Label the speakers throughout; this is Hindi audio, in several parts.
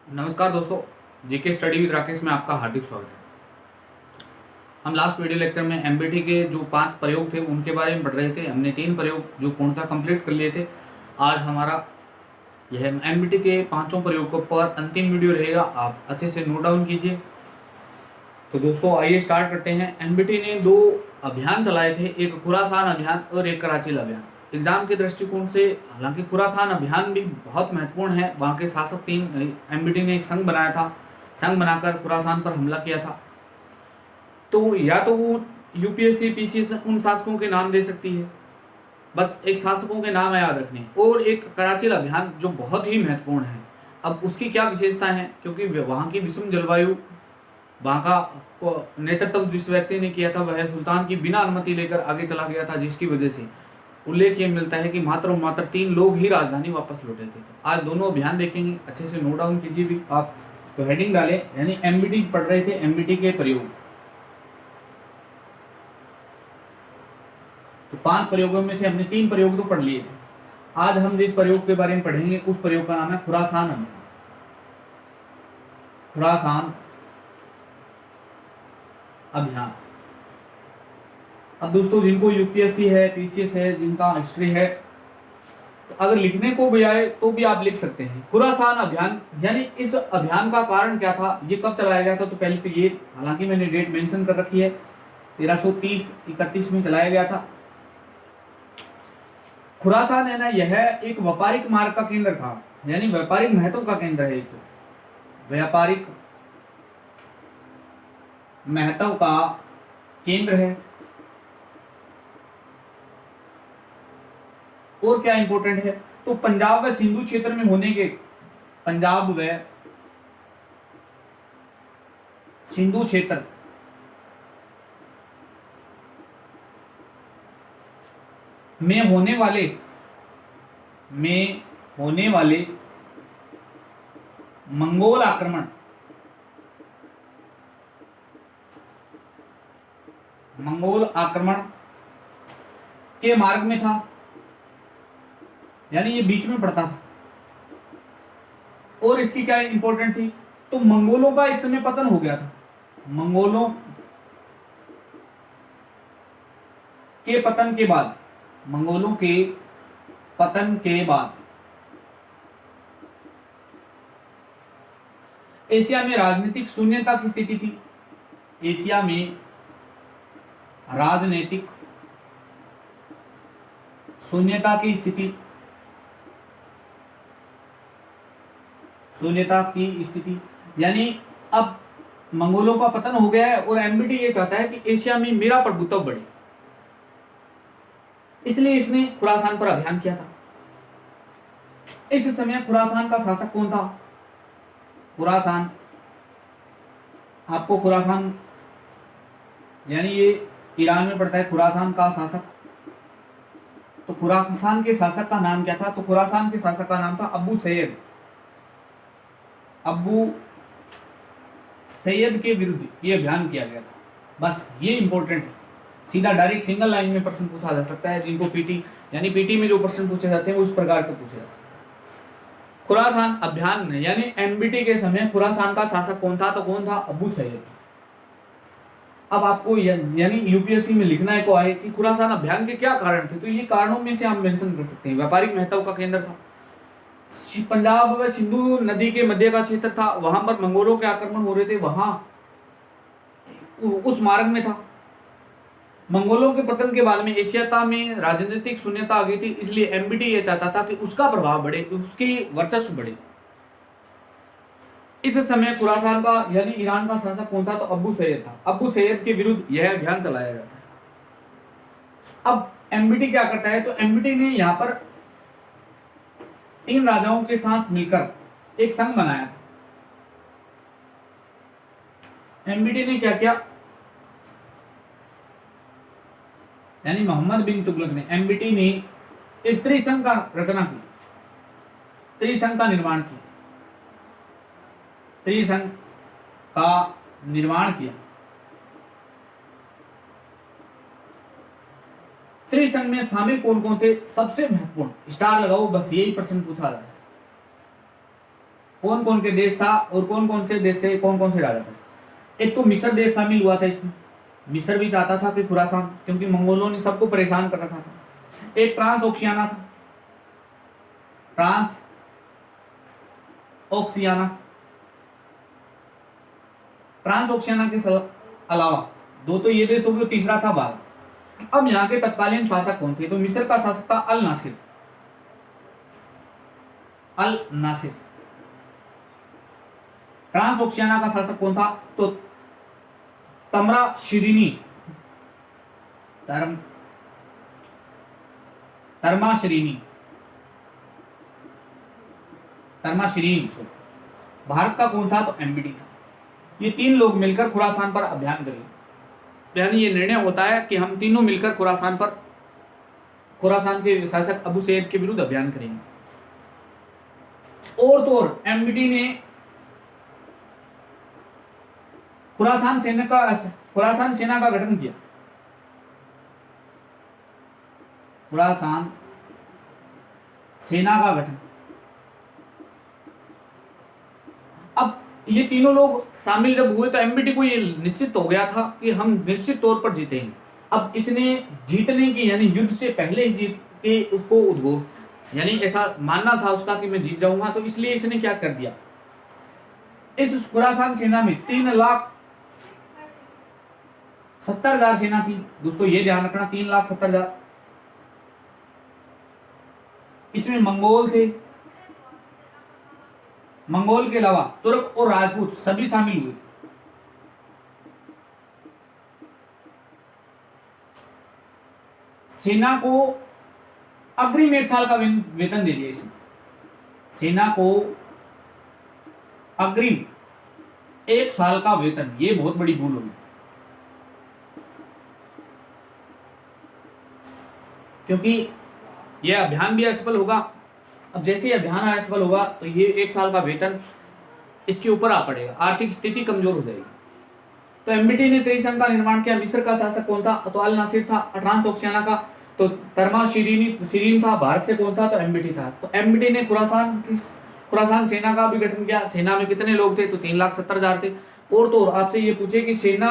Speaker 1: नमस्कार दोस्तों, जीके स्टडी विद राकेश में आपका हार्दिक स्वागत है। हम लास्ट वीडियो लेक्चर में एमबीटी के जो 5 प्रयोग थे उनके बारे में पढ़ रहे थे। हमने 3 प्रयोग जो पूर्णतः कंप्लीट कर लिए थे। आज हमारा यह एमबीटी के 5 प्रयोग पर अंतिम वीडियो रहेगा। आप अच्छे से नोट डाउन कीजिए। तो दोस्तों आइए स्टार्ट करते हैं। एमबीटी ने 2 अभियान चलाए थे, एक खुरासान अभियान और एक कराची अभियान। एग्जाम के दृष्टिकोण से हालांकि खुरासान अभियान भी बहुत महत्वपूर्ण है। वहाँ के शासक 3 एमबीटी ने एक संघ बनाया था, संघ बनाकर खुरासान पर हमला किया था। तो या तो वो यूपीएससी पीसीएस उन शासकों के नाम दे सकती है, बस एक शासकों के नाम याद रखने, और एक कराची अभियान जो बहुत ही महत्वपूर्ण है। अब उसकी क्या विशेषता है, क्योंकि वहाँ की विषम जलवायु, वहाँ का नेतृत्व जिस व्यक्ति ने किया था वह सुल्तान की बिना अनुमति लेकर आगे चला गया था, जिसकी वजह से उल्लेख ये मिलता है कि मात्र 3 लोग ही राजधानी वापस लौटे थे। तो आज दोनों अभियान देखेंगे, अच्छे से नोट डाउन कीजिए भी आप। तो हेडिंग डालें, यानी एमबीटी पढ़ रहे थे, एमबीटी के प्रयोग। तो 5 प्रयोगों में से हमने 3 प्रयोग तो पढ़ लिए थे। आज हम जिस प्रयोग के बारे में पढ़ेंगे उस प्रयोग का नाम है खुरासान अभियान। खुरासान अभियान। अब दोस्तों जिनको यूपीएससी है, पीसीएस है, जिनका हिस्ट्री है, तो अगर लिखने को भी आए तो भी आप लिख सकते हैं खुरासान अभियान। यानी इस अभियान का कारण क्या था, ये कब चलाया गया था। तो पहले तो ये, हालांकि मैंने डेट मेंशन कर रखी है, 1330-31 में चलाया गया था। खुरासान है ना, यह एक व्यापारिक मार्ग का केंद्र था, यानी व्यापारिक महत्व का केंद्र है। एक तो व्यापारिक महत्व का केंद्र है। और क्या इंपॉर्टेंट है, तो पंजाब व सिंधु क्षेत्र में होने के, पंजाब व सिंधु क्षेत्र में होने वाले मंगोल आक्रमण के मार्ग में था, यानी ये बीच में पड़ता था। और इसकी क्या इंपॉर्टेंट थी, तो मंगोलों का इस समय पतन हो गया था। मंगोलों के पतन के बाद एशिया में राजनीतिक शून्यता की स्थिति थी। एशिया में राजनीतिक शून्यता की स्थिति, यानी अब मंगोलों का पतन हो गया है और एमबीटी ये चाहता है कि एशिया में मेरा प्रभुत्व बढ़े, इसलिए इसने खुरासान पर अभियान किया था। इस समय खुरासान का शासक कौन था। खुरासान, आपको खुरासान यानी ये ईरान में पड़ता है, खुरासान का शासक। तो खुरासान के शासक का नाम क्या था, तो खुरासान के शासक का नाम था अबू सैयद के विरुद्ध ये अभियान किया गया था। बस ये इंपॉर्टेंट है, सीधा डायरेक्ट सिंगल लाइन में प्रश्न पूछा जा सकता है। जिनको पीटी में जो प्रश्न पूछे जाते हैं वो इस प्रकार के पूछे जाते हैं। खुरासान अभियान में, यानी एमबीटी के समय खुरासान का शासक कौन था, तो कौन था, अबू सैयद। अब आपको यानी यूपीएससी में लिखना है को आए कि खुरासान अभियान के क्या कारण थे, तो ये कारणों में से आप मेंशन कर सकते हैं। व्यापारिक महत्व का केंद्र था, पंजाब व सिंधु नदी के मध्य का क्षेत्र था, वहां पर मंगोलों के आक्रमण हो रहे थे, वहां उस मार्ग में था। मंगोलों के पतन के बाद में एशिया में राजनीतिक शून्यता आ गई थी, इसलिए एमबीटी ये चाहता था कि उसका प्रभाव बढ़े, उसकी वर्चस्व बढ़े। इस समय खुरासान का यानी ईरान का शासक कौन था, तो अबू सैयद था। अबू सैयद के विरुद्ध यह अभियान चलाया जाता है। अब एमबीटी क्या करता है, तो एमबीटी ने यहां पर 3 राजाओं के साथ मिलकर एक संघ बनाया था। एमबीटी ने क्या किया, यानी मोहम्मद बिन तुगलक ने, एमबीटी ने एक त्रिसंघ का रचना की, त्रिसंघ का निर्माण किया। त्रिसंघ में शामिल कौन कौन थे, सबसे महत्वपूर्ण, स्टार लगाओ, बस यही प्रश्न पूछा जाए। कौन कौन के देश था और कौन कौन से देश से कौन कौन से राजा थे। एक तो मिस्र देश शामिल हुआ था इसमें, मिस्र भी चाहता था कि खुरासान, क्योंकि मंगोलों ने सबको परेशान कर रखा था। एक ट्रांस ओक्सियाना था, ट्रांस ओक्सियाना, ट्रांस ओक्सियाना के अलावा दो तो ये देश हो गए, तीसरा था भारत। अब यहाँ के तत्कालीन शासक कौन थे, तो मिस्र का शासक था अल नासिर, अल नासिर। ट्रांस ओक्सियाना का शासक कौन था, तो तमरा शिरीनी, तरमा शिरीनी, तरमा शिरीन। भारत का कौन था, तो एमबीटी था। ये तीन लोग मिलकर खुरासान पर अभियान करेंगे, यानी ये निर्णय होता है कि हम तीनों मिलकर खुरासान के शासक अबू सैद के विरुद्ध अभियान करेंगे। और तो और एमबीटी ने खुरासान सेना का गठन किया। खुरासान सेना का गठन। अब ये तीनों लोग शामिल जब हुए तो एमबीटी को ये निश्चित हो गया था कि हम निश्चित तौर पर जीतेंगे। अब इसने जीतने की, यानी युद्ध से पहले ही जीत के उसको उद्घोष, यानी ऐसा मानना था उसका कि मैं जीत जाऊंगा, तो इसलिए इसने क्या कर दिया, इस खुरासान सेना में 3,70,000 सेना थी। दोस्तों ये ध्यान रखना, 3,70,000। इसमें मंगोल थे, मंगोल के अलावा तुर्क और राजपूत सभी शामिल हुए। सेना को अग्रिम 1 साल का वेतन दे दिया इसने, सेना को अग्रिम 1 साल का वेतन। ये बहुत बड़ी भूल होगी, क्योंकि यह अभियान भी असफल होगा। अब जैसे ही अभियान असफल होगा तो ये 1 साल का वेतन इसके ऊपर आ पड़ेगा, आर्थिक स्थिति कमजोर हो जाएगी। तो एमबीटी ने 23 संघ का निर्माण किया। मिस्र का शासक कौन था, तो अल नासिर था। ट्रांस ओक्सियाना का तो तरमा शिरीन था। भारत से कौन था, तो एमबीटी था। तो एमबीटी ने खुरासान सेना का भी गठन किया। सेना में कितने लोग थे, तो 3,70,000 थे। और तो आपसे ये पूछे कि सेना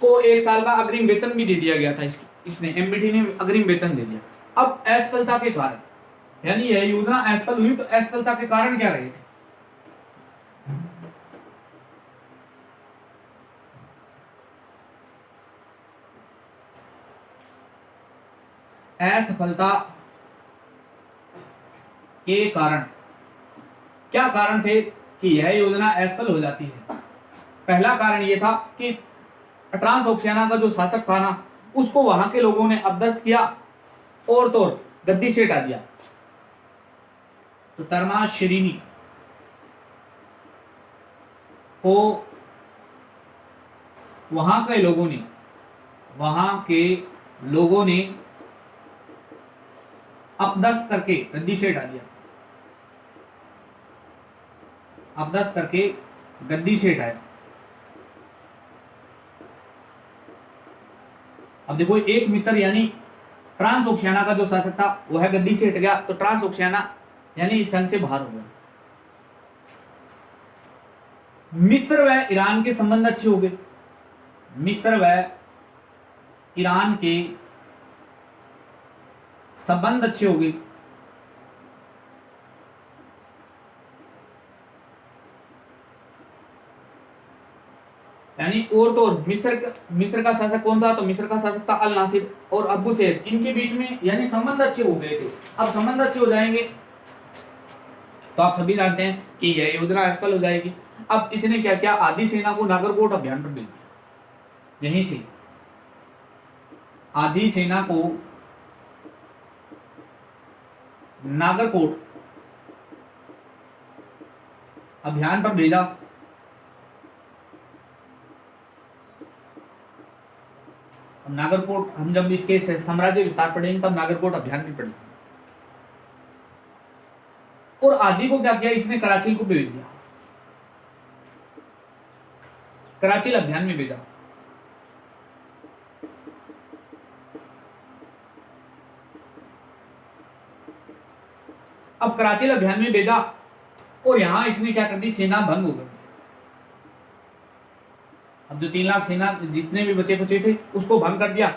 Speaker 1: को 1 साल का अग्रिम वेतन भी दे दिया गया था, इसने एमबीटी ने अग्रिम वेतन दे दिया। अब असफलता के कारण, यानी यह योजना असफल हुई, तो असफलता के कारण क्या रहे थे, असफलता के कारण क्या कारण थे कि यह योजना असफल हो जाती है। पहला कारण यह था कि ट्रांस ओक्सियाना का जो शासक था ना, उसको वहां के लोगों ने अपदस्थ किया और तो गद्दी से हटा दिया। तो तरमा शिरीनी को वहां के लोगों ने अपदस्थ करके गद्दी से हटा दिया, अपदस्थ करके गद्दी से हटाया। अब देखो, एक मित्र यानी ट्रांस ओक्सियाना का जो शासक था वह गद्दी से हट गया, तो ट्रांस ओक्सियाना यानी इस संघ से बाहर हो गया। मिस्र व ईरान के संबंध अच्छे हो गए, मिस्र व ईरान के संबंध अच्छे हो गए। यानी और तो और मिस्र का शासक कौन था, तो मिस्र का शासक था अल नासिर और अबू सैद। इनके बीच में यानी संबंध अच्छे हो गए थे। अब संबंध अच्छे हो जाएंगे तो आप सभी जानते हैं कि यह योजना असफल हो जाएगी। अब इसने क्या किया, आधी सेना को नागरकोट अभियान पर भेज दिया। यहीं से आधी सेना को नागरकोट अभियान पर भेजा। नागरकोट, हम जब इसके साम्राज्य विस्तार पढ़ेंगे तब नागरकोट अभियान भी पढ़ेंगे। और आदि को क्या किया, इसने कराची को भेज दिया, कराची अभियान में भेजा। अब कराची अभियान में भेजा और यहां इसने क्या कर दी, सेना भंग हो गई। अब जो 3 लाख सेना जितने भी बचे बचे थे उसको भंग कर दिया।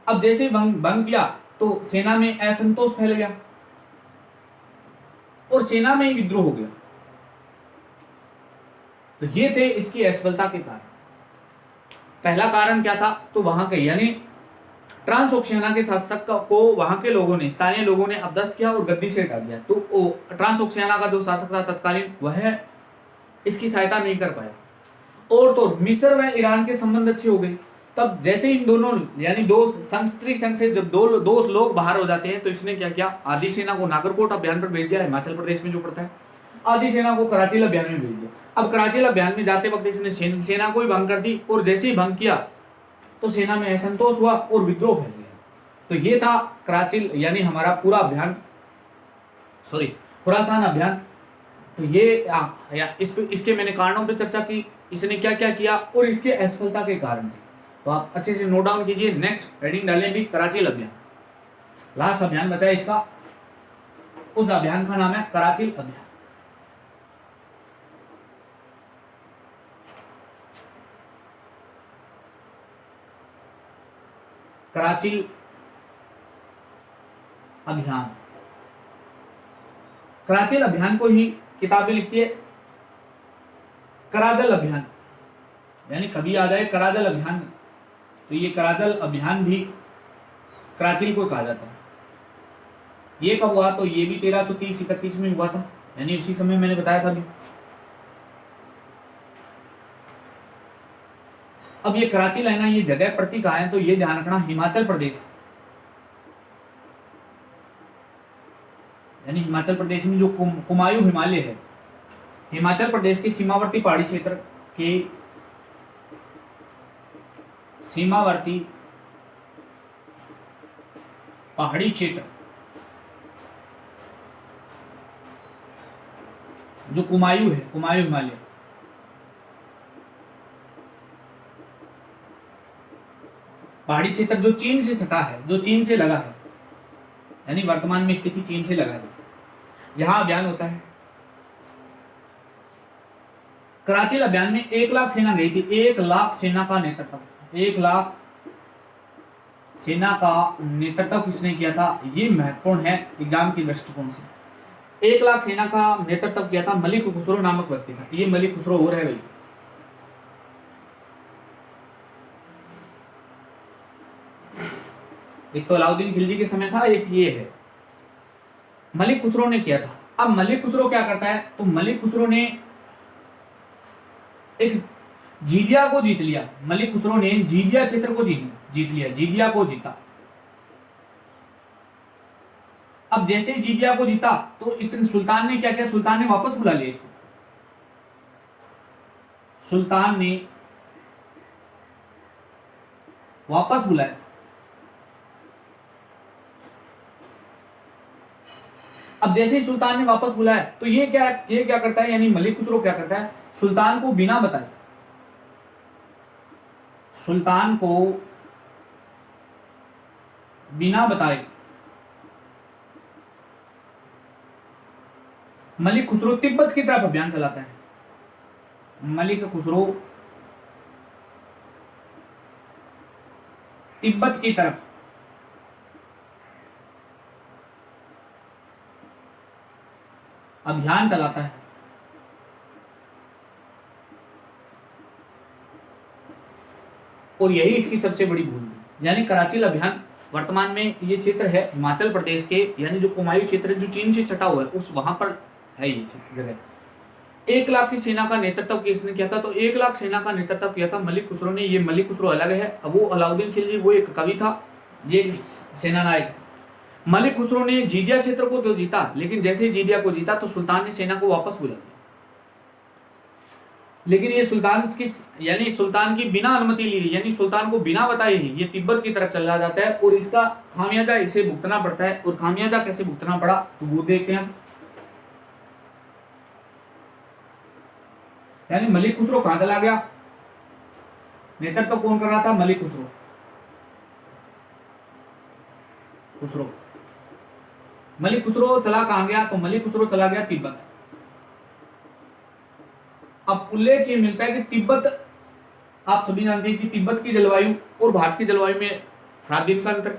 Speaker 1: अब जैसे ही भंग किया तो सेना में असंतोष फैल गया और सेना में ही विद्रोह हो गया। तो ये थे इसकी असफलता के कारण। पहला कारण क्या था, तो वहां के यानी ट्रांसओक्शियाना के शासक को वहां के लोगों ने, स्थानीय लोगों ने अपदस्थ किया और गद्दी से हटा दिया। तो ट्रांसओक्शियाना का जो शासक था तत्कालीन, वह इसकी सहायता नहीं कर पाया। और तो मिस्र व ईरान के संबंध अच्छे हो गए। तब जैसे इन दोनों यानी दो संघ से जब दो लोग बाहर हो जाते हैं, तो इसने क्या किया, आधी सेना को नागरकोट अभियान पर भेज दिया, हिमाचल प्रदेश में जो पड़ता है। आधी सेना को कराची अभियान में भेज दिया। अब कराची अभियान में जाते वक्त इसने सेना को ही भंग कर दी और जैसे ही भंग किया तो सेना में असंतोष हुआ और विद्रोह फैल गया। तो ये था कराची यानी हमारा पूरा अभियान, खुरासान अभियान। तो ये इसके मैंने कारणों पे चर्चा की, इसने क्या क्या किया और इसके असफलता के कारण थे। तो आप अच्छे से नोट डाउन कीजिए। नेक्स्ट हेडिंग डालें भी कराची अभियान। लास्ट अभियान बचा है इसका, उस अभियान का नाम है कराची अभियान। कराची अभियान, कराची अभियान को ही किताबें लिखती है कराजल अभियान, यानी कभी आ जाए कराजल अभियान, तो ये कराजल अभियान भी कराची को कहा जाता है। ये कब हुआ, तो ये भी 1330-31 में हुआ था, यानी उसी समय मैंने बताया था अभी। अब ये कराची लेना, ये जगह पड़ती कहाँ है, तो ये ध्यान रखना, हिमाचल प्रदेश, यानी हिमाचल प्रदेश में जो कुमायूं हिमालय है, हिमाचल प्रदेश के सीमावर्ती पहाड़ी क्षेत्र के सीमावर्ती पहाड़ी क्षेत्र जो कुमायूं है, कुमायूं हिमालय, पहाड़ी क्षेत्र जो चीन से सटा है, जो चीन से लगा है, यानी वर्तमान में स्थिति चीन से लगा है, यहां अभियान होता है। कराची अभियान में 1 लाख सेना गई थी। 1 लाख सेना का नेतृत्व, 1 लाख सेना का नेतृत्व किसने किया था, ये महत्वपूर्ण है एग्जाम की दृष्टिकोण से। 1 लाख सेना का नेतृत्व किया था मलिक खुसरो नामक व्यक्ति का। ये मलिक खुसरो हो रहा है भाई, एक तो अलाउद्दीन खिलजी के समय था, एक ये है, मलिक खुसरो ने किया था। अब मलिक खुसरो क्या करता है, तो मलिक खुसरो ने एक जीदिया को जीत लिया। मलिक खुसरो ने जीदिया क्षेत्र को जीत लिया, जीदिया को जीता। अब जैसे ही जीदिया को जीता तो इस सुल्तान ने क्या किया, सुल्तान ने वापस बुला लिया इसको। सुल्तान ने वापस बुलाया। अब जैसे ही सुल्तान ने वापस बुलाया तो ये क्या करता है, यानी मलिक खुसरो क्या करता है, सुल्तान को बिना बताए, सुल्तान को बिना बताए मलिक खुसरो तिब्बत की तरफ अभियान चलाता है। मलिक खुसरो तिब्बत की तरफ अभियान चलाता है। और यही इसकी सबसे बड़ी भूल है। यानी कराची अभियान वर्तमान में ये क्षेत्र है हिमाचल प्रदेश के, यानी जो कुमायूं क्षेत्र जो चीन से सटा हुआ है उस वहां पर है ये जगह। 1 लाख की सेना का नेतृत्व किसने किया था, तो 1 लाख सेना का नेतृत्व किया था मलिक खुसरो ने। ये मलिक खुसरो अलग है, अब वो अलाउद्दीन खिलजी वो एक कवि था, ये सेना नायक। मलिक खुसरो ने जीदिया क्षेत्र को तो जीता, लेकिन जैसे ही जीदिया को जीता तो सुल्तान ने सेना को वापस बुला लिया। लेकिन ये सुल्तान की बिना अनुमति ली, यानी सुल्तान को बिना बताए ही ये तिब्बत की तरफ चला जाता है और इसका खामियाजा इसे भुगतना पड़ता है। और खामियाजा कैसे भुगतना पड़ा तो वो देखते हैं हम। यानी मलिक खुसरो कहां चला गया, नेतृत्व कौन कर रहा था, मलिक खुसरो। मलिक खुसरो चला कहां गया, तो मलिक खुसरो चला गया तिब्बत। अब उल्लेख ये मिलता है कि तिब्बत, आप सभी जानते हैं कि तिब्बत की जलवायु और भारत की जलवायु में रात दिन का अंतर,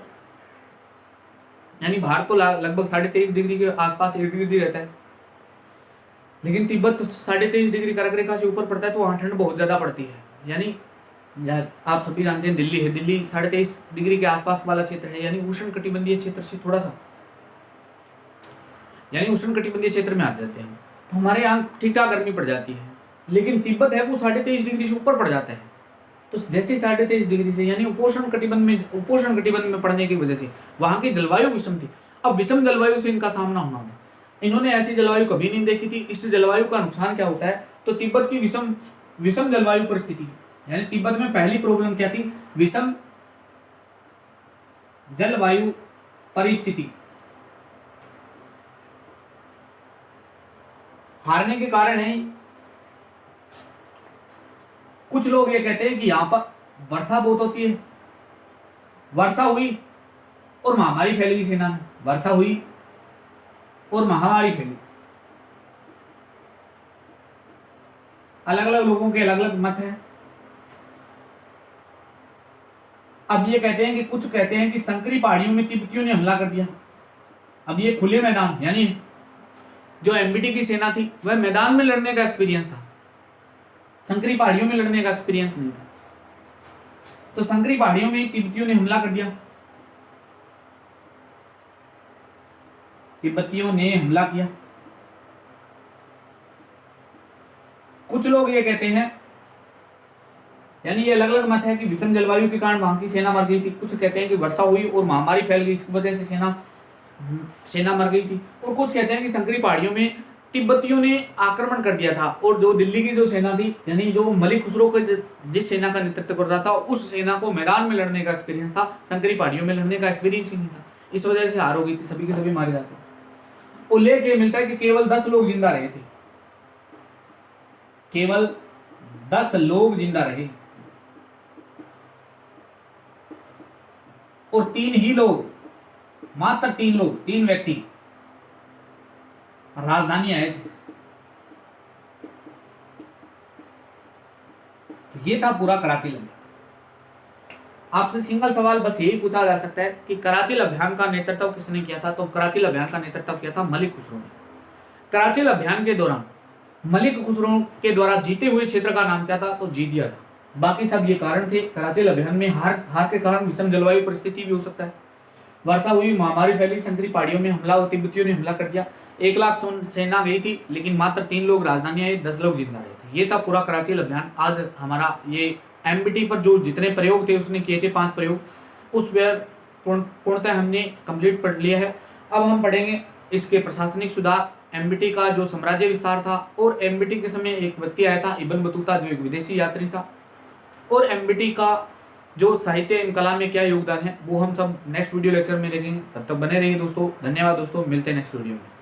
Speaker 1: यानी भारत तो लगभग 23.5 डिग्री के आसपास इर्द गिर्द रहता है, लेकिन तिब्बत 23.5 डिग्री कर्क रेखा से ऊपर पड़ता है तो वहां ठंड बहुत ज्यादा पड़ती है। यानी आप सभी जानते हैं दिल्ली है, दिल्ली 23.5 डिग्री के आसपास वाला क्षेत्र है, यानी उष्ण कटिबंधीय क्षेत्र से थोड़ा सा, यानी उष्ण कटिबंधीय क्षेत्र में आ जाते हैं, तो हमारे यहाँ ठीक ठाक गर्मी पड़ जाती है। लेकिन तिब्बत है वो 23.5 डिग्री से ऊपर पड़ जाता है, तो जैसे 23.5 डिग्री से यानी उपोषण कटिबंध में पड़ने की वजह से वहां की जलवायु विषम थी। अब विषम जलवायु से इनका सामना होना होगा, इन्होंने ऐसी जलवायु कभी नहीं देखी थी। इस जलवायु का नुकसान क्या होता है, तो तिब्बत की विषम जलवायु परिस्थिति, यानी तिब्बत में पहली प्रॉब्लम क्या थी, विषम जलवायु परिस्थिति हारने के कारण है। कुछ लोग ये कहते हैं कि यहां पर वर्षा बहुत होती है, वर्षा हुई और महामारी फैल गई सेना में, वर्षा हुई और महामारी फैली। अलग अलग लोगों के अलग अलग मत हैं। अब ये कहते हैं कि कुछ कहते हैं कि संकरी पहाड़ियों में तिब्बतियों ने हमला कर दिया। अब ये खुले मैदान, यानी जो एमबीटी की सेना थी वह मैदान में लड़ने का एक्सपीरियंस था, संकरी पहाड़ियों में लड़ने का एक्सपीरियंस नहीं था। तो संकरी पहाड़ियों में तिब्बतियों ने हमला कर दिया, तिब्बतियों ने हमला किया। कुछ लोग ये कहते हैं, यानी ये अलग अलग मत है कि विषम जलवायु के कारण वहां की सेना मर गई थी। कुछ कहते हैं कि वर्षा हुई और महामारी फैल गई, इसकी वजह से सेना मर गई थी। और कुछ कहते हैं कि संकरी पहाड़ियों में तिब्बतियों ने आक्रमण कर दिया था और जो दिल्ली की जो सेना थी, यानी जो मलिक खुसरो के जिस सेना का नेतृत्व कर रहा था, उस सेना को मैदान में लड़ने का एक्सपीरियंस था, संकरी पहाड़ियों में लड़ने का एक्सपीरियंस ही नहीं था। इस वजह से हार हो गई थी, सभी के सभी मारे जाते। उल्लेख ये मिलता है कि केवल 10 लोग जिंदा रहे थे, केवल 10 लोग जिंदा रहे और 3 ही लोग, मात्र 3 लोग, 3 व्यक्ति राजधानी आए थे। तो ये था पूरा कराची लंगर। आपसे सिंगल सवाल बस यही पूछा जा सकता है कि कराची अभियान का नेतृत्व किसने किया था, तो कराची अभियान का नेतृत्व किया था मलिक खुसरो ने। कराची अभियान के दौरान मलिक खुसरो के द्वारा जीते हुए क्षेत्र का नाम क्या था, तो जीदिया था। बाकी सब ये कारण थे। कराची अभियान में हार के कारण विषम जलवायु परिस्थिति भी हो सकता है, वर्षा हुई, महामारी फैली, संकरी पहाड़ियों में हमला और तिब्बतियों ने हमला कर दिया। 1 लाख सेना गई थी, लेकिन मात्र 3 लोग राजधानी आए, 10 लोग जिंदा रहे थे। ये था पूरा कराची अभियान। आज हमारा ये एमबीटी पर जो जितने प्रयोग थे उसने किए थे 5 प्रयोग, उस पर पूर्णतः हमने कंप्लीट पढ़ लिया है। अब हम पढ़ेंगे इसके प्रशासनिक सुधार, एमबीटी का जो साम्राज्य विस्तार था, और एमबीटी के समय एक व्यक्ति आया था इब्न बतूता, जो एक विदेशी यात्री था, और एमबीटी का जो साहित्य एवं कला में क्या योगदान है वो हम सब नेक्स्ट वीडियो लेक्चर में देखेंगे। तब तक बने रहिए दोस्तों। धन्यवाद दोस्तों, मिलते हैं नेक्स्ट वीडियो में।